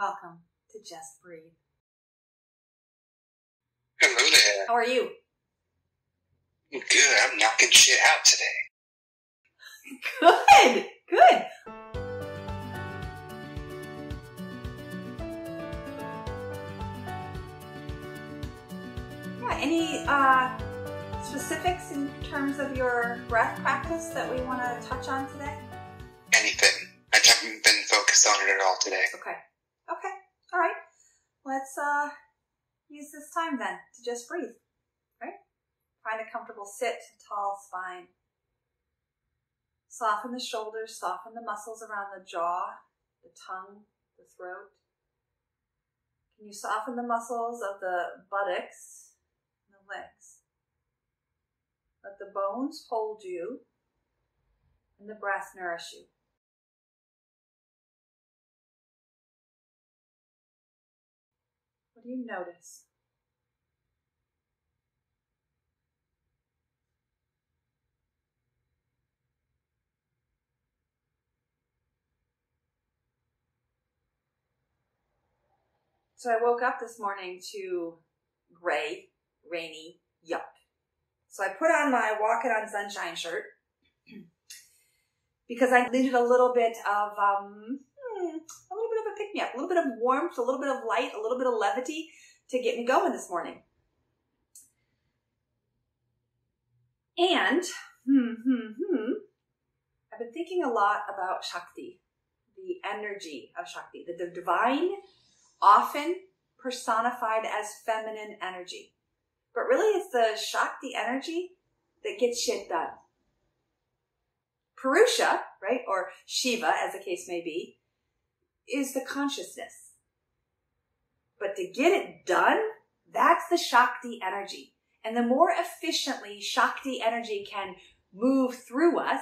Welcome to Just Breathe. Hello there. How are you? Good. I'm knocking shit out today. Good. Good. Yeah, any specifics in terms of your breath practice that we want to touch on today? Anything. I haven't been focused on it at all today. Okay. All right. Let's use this time then to just breathe. Right? Find a comfortable sit, tall spine. Soften the shoulders, soften the muscles around the jaw, the tongue, the throat. Can you soften the muscles of the buttocks and the legs? Let the bones hold you and the breath nourish you. What do you notice? So I woke up this morning to gray, rainy, yuck. So I put on my Walk It On Sunshine shirt because I needed a little bit of a pick-me-up, a little bit of warmth, a little bit of light, a little bit of levity to get me going this morning. And I've been thinking a lot about Shakti, the energy of Shakti, the divine, often personified as feminine energy. But really it's the Shakti energy that gets shit done. Purusha, right, or Shiva as the case may be, is the consciousness. But to get it done, that's the Shakti energy. And the more efficiently Shakti energy can move through us,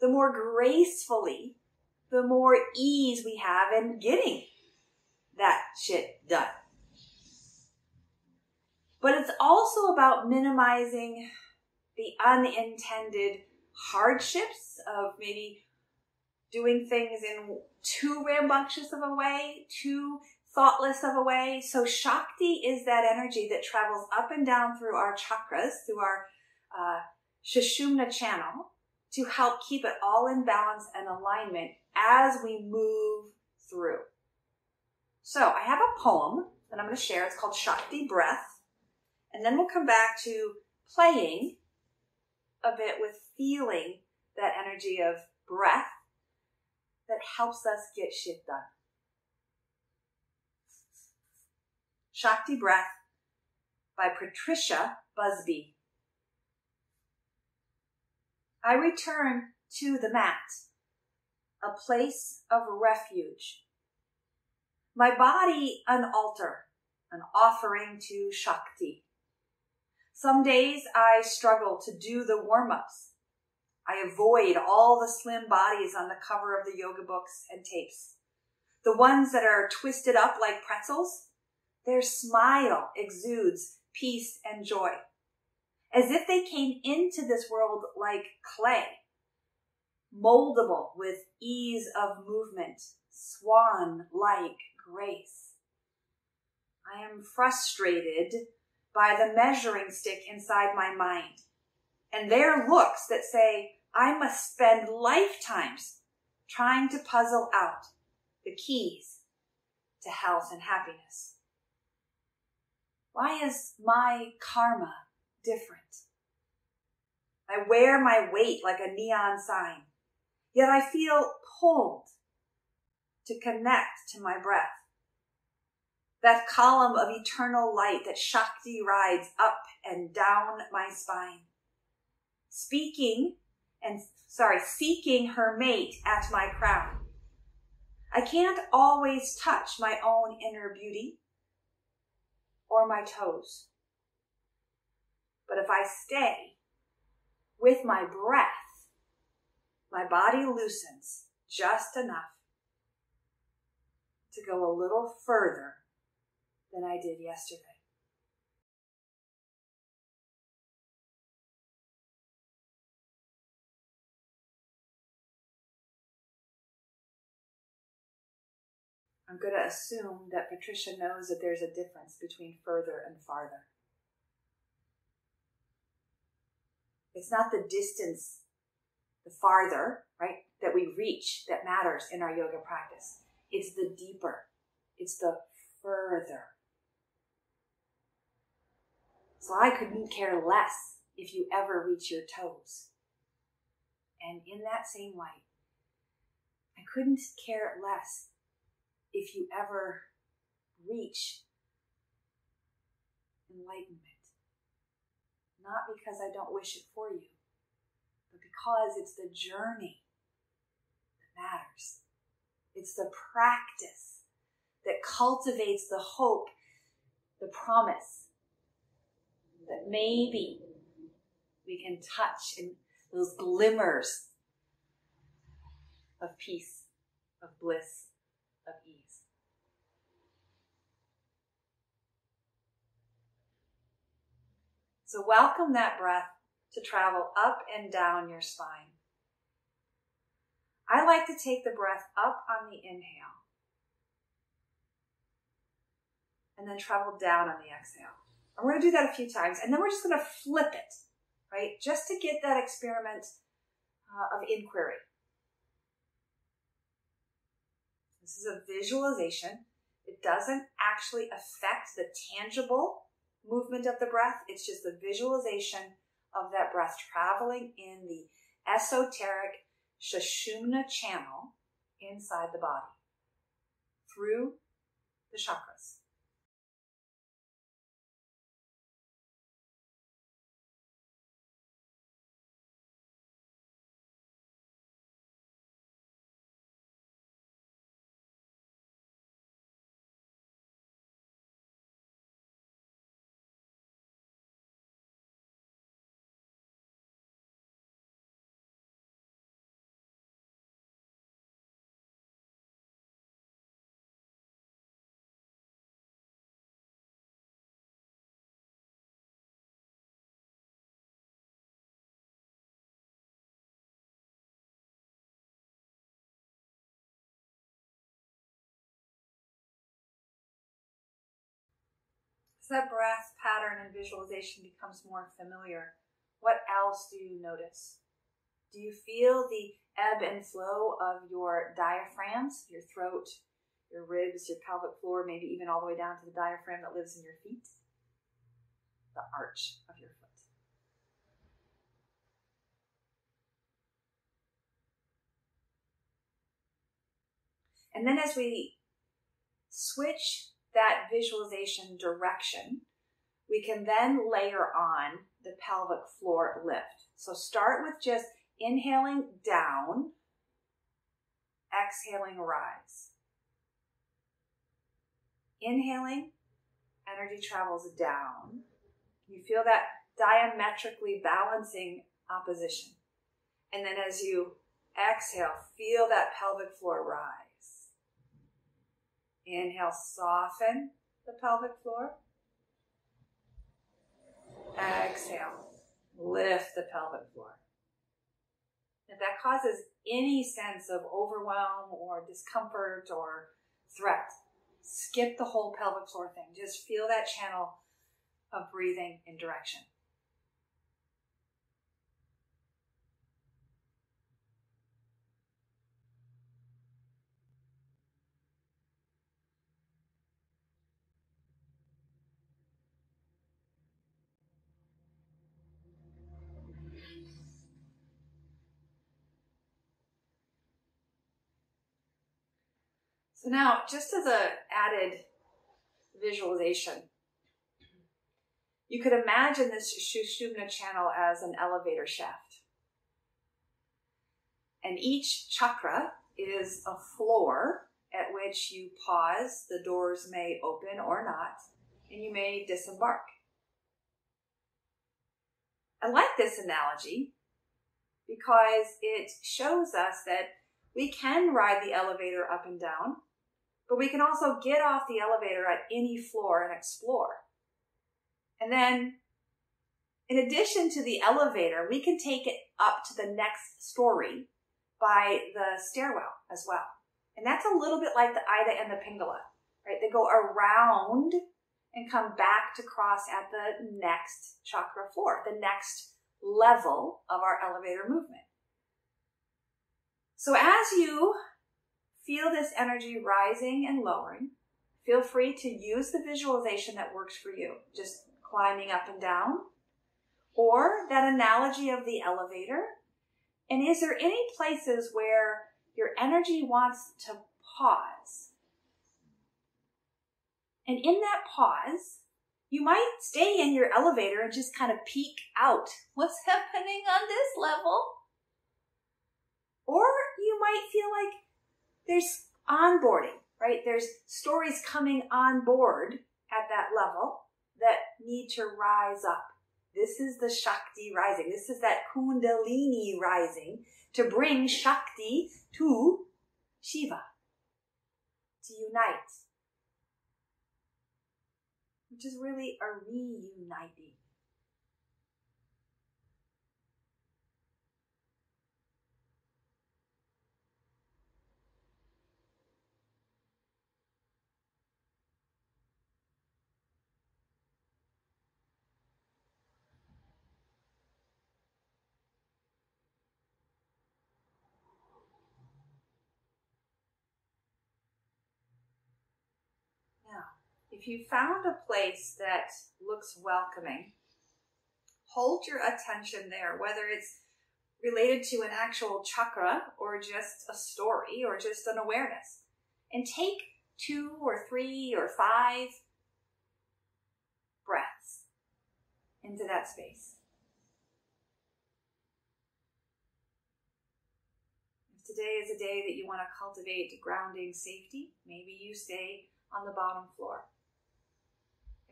the more gracefully, the more ease we have in getting that shit done. But it's also about minimizing the unintended hardships of maybe doing things in too rambunctious of a way, too thoughtless of a way. So Shakti is that energy that travels up and down through our chakras, through our Sushumna channel, to help keep it all in balance and alignment as we move through. So I have a poem that I'm going to share. It's called Shakti Breath. And then we'll come back to playing a bit with feeling that energy of breath that helps us get shit done. Shakti Breath by Patricia Busby. I return to the mat, a place of refuge. My body an altar, an offering to Shakti. Some days I struggle to do the warm-ups. I avoid all the slim bodies on the cover of the yoga books and tapes. The ones that are twisted up like pretzels, their smile exudes peace and joy, as if they came into this world like clay, moldable with ease of movement, swan-like grace. I am frustrated by the measuring stick inside my mind and their looks that say I must spend lifetimes trying to puzzle out the keys to health and happiness. Why is my karma different? I wear my weight like a neon sign, yet I feel pulled to connect to my breath. That column of eternal light that Shakti rides up and down my spine. Seeking her mate at my crown. I can't always touch my own inner beauty or my toes. But if I stay with my breath, my body loosens just enough to go a little further than I did yesterday. I'm going to assume that Patricia knows that there's a difference between further and farther. It's not the distance, the farther, right, that we reach that matters in our yoga practice. It's the deeper. It's the further. So I couldn't care less if you ever reach your toes. And in that same light, I couldn't care less if you ever reach enlightenment. Not because I don't wish it for you, but because it's the journey that matters. It's the practice that cultivates the hope, the promise that maybe we can touch in those glimmers of peace, of bliss, of ease. So welcome that breath to travel up and down your spine. I like to take the breath up on the inhale and then travel down on the exhale. And we're going to do that a few times, and then we're just going to flip it, right? Just to get that experiment of inquiry. This is a visualization. It doesn't actually affect the tangible movement of the breath. It's just the visualization of that breath traveling in the esoteric Sushumna channel inside the body through the chakras. As that breath pattern and visualization becomes more familiar, what else do you notice? Do you feel the ebb and flow of your diaphragms, your throat, your ribs, your pelvic floor, maybe even all the way down to the diaphragm that lives in your feet? The arch of your foot. And then as we switch that visualization direction, we can then layer on the pelvic floor lift. So start with just inhaling down, exhaling rise. Inhaling, energy travels down. You feel that diametrically balancing opposition. And then as you exhale, feel that pelvic floor rise. Inhale, soften the pelvic floor. Exhale, lift the pelvic floor. If that causes any sense of overwhelm or discomfort or threat, skip the whole pelvic floor thing. Just feel that channel of breathing in direction. So now, just as an added visualization, you could imagine this Sushumna channel as an elevator shaft. And each chakra is a floor at which you pause, the doors may open or not, and you may disembark. I like this analogy because it shows us that we can ride the elevator up and down, but we can also get off the elevator at any floor and explore. And then, in addition to the elevator, we can take it up to the next story by the stairwell as well. And that's a little bit like the Ida and the Pingala, right? They go around and come back to cross at the next chakra floor, the next level of our elevator movement. So as you feel this energy rising and lowering, feel free to use the visualization that works for you, just climbing up and down, or that analogy of the elevator. And is there any places where your energy wants to pause? And in that pause, you might stay in your elevator and just kind of peek out. What's happening on this level? Or you might feel like there's onboarding, right? There's stories coming on board at that level that need to rise up. This is the Shakti rising. This is that Kundalini rising to bring Shakti to Shiva, to unite, which is really a reuniting. If you found a place that looks welcoming, hold your attention there, whether it's related to an actual chakra or just a story or just an awareness. And take 2 or 3 or 5 breaths into that space. If today is a day that you want to cultivate grounding safety, maybe you stay on the bottom floor.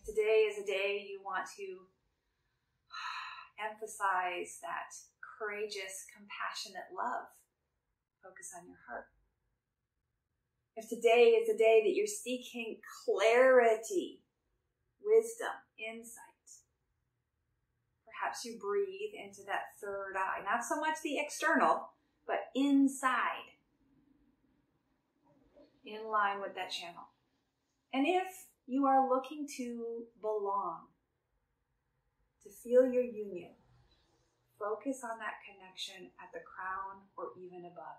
If today is a day you want to emphasize that courageous, compassionate love, focus on your heart. If today is a day that you're seeking clarity, wisdom, insight, perhaps you breathe into that third eye. Not so much the external, but inside, in line with that channel. And if you are looking to belong, to feel your union, focus on that connection at the crown or even above.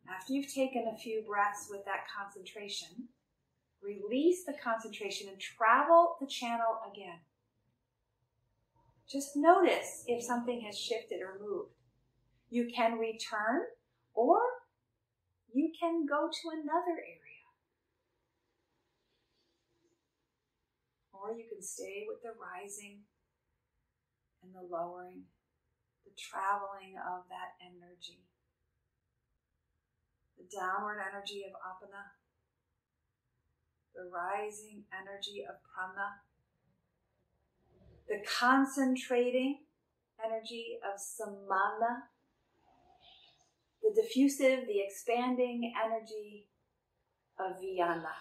After you've taken a few breaths with that concentration, release the concentration and travel the channel again. Just notice if something has shifted or moved. You can return, or you can go to another area. Or you can stay with the rising and the lowering, the traveling of that energy. The downward energy of apana, the rising energy of prana, the concentrating energy of samana, the diffusive, the expanding energy of vijnana.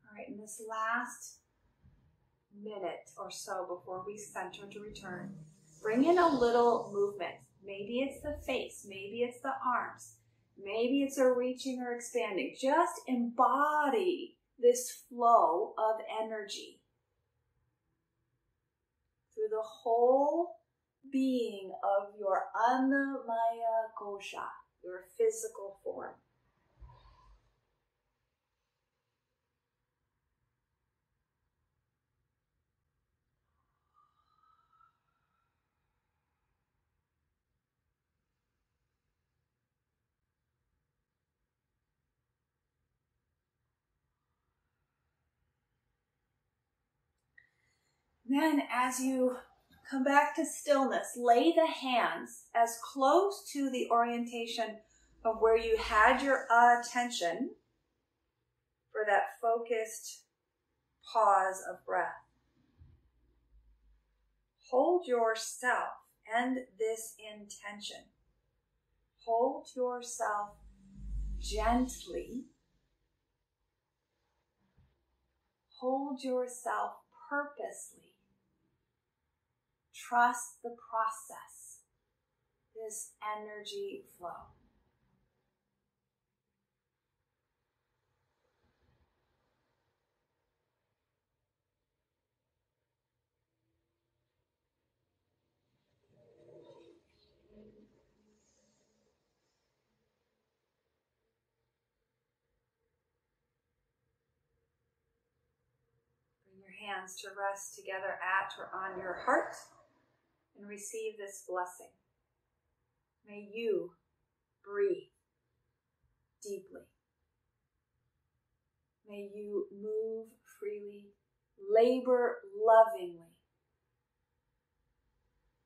All right, in this last minute or so before we center to return, bring in a little movement. Maybe it's the face, maybe it's the arms, maybe it's a reaching or expanding. Just embody this flow of energy through the whole being of your Annamaya Kosha, your physical form. Then as you come back to stillness, lay the hands as close to the orientation of where you had your attention for that focused pause of breath. Hold yourself and this intention. Hold yourself gently. Hold yourself purposely. Trust the process, this energy flow. Bring your hands to rest together at or on your heart and receive this blessing. May you breathe deeply. May you move freely, labor lovingly.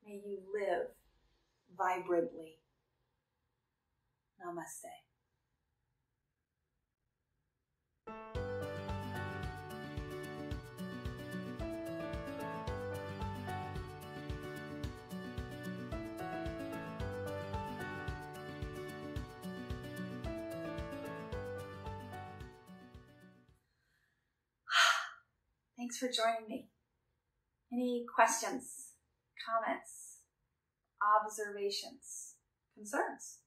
May you live vibrantly. Namaste. Thanks for joining me. Any questions, comments, observations, concerns?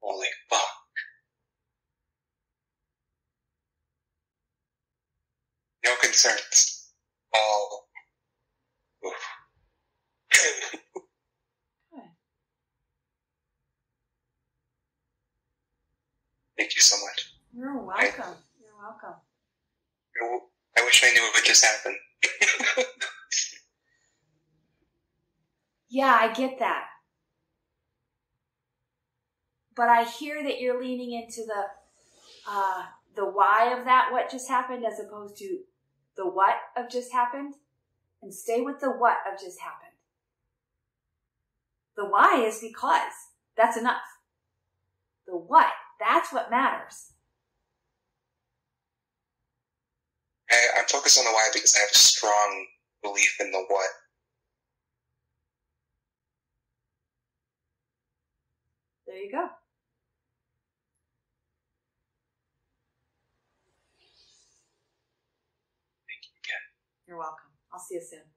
Holy fuck. No concerns. All. Oof. Good. Thank you so much. You're welcome. You're welcome. I wish I knew what just happened. Yeah, I get that. But I hear that you're leaning into the why of that, what just happened, as opposed to the what of just happened. And stay with the what of just happened. The why is because. That's enough. The what, that's what matters. I'm focused on the why because I have a strong belief in the what. There you go. Thank you again. You're welcome. I'll see you soon.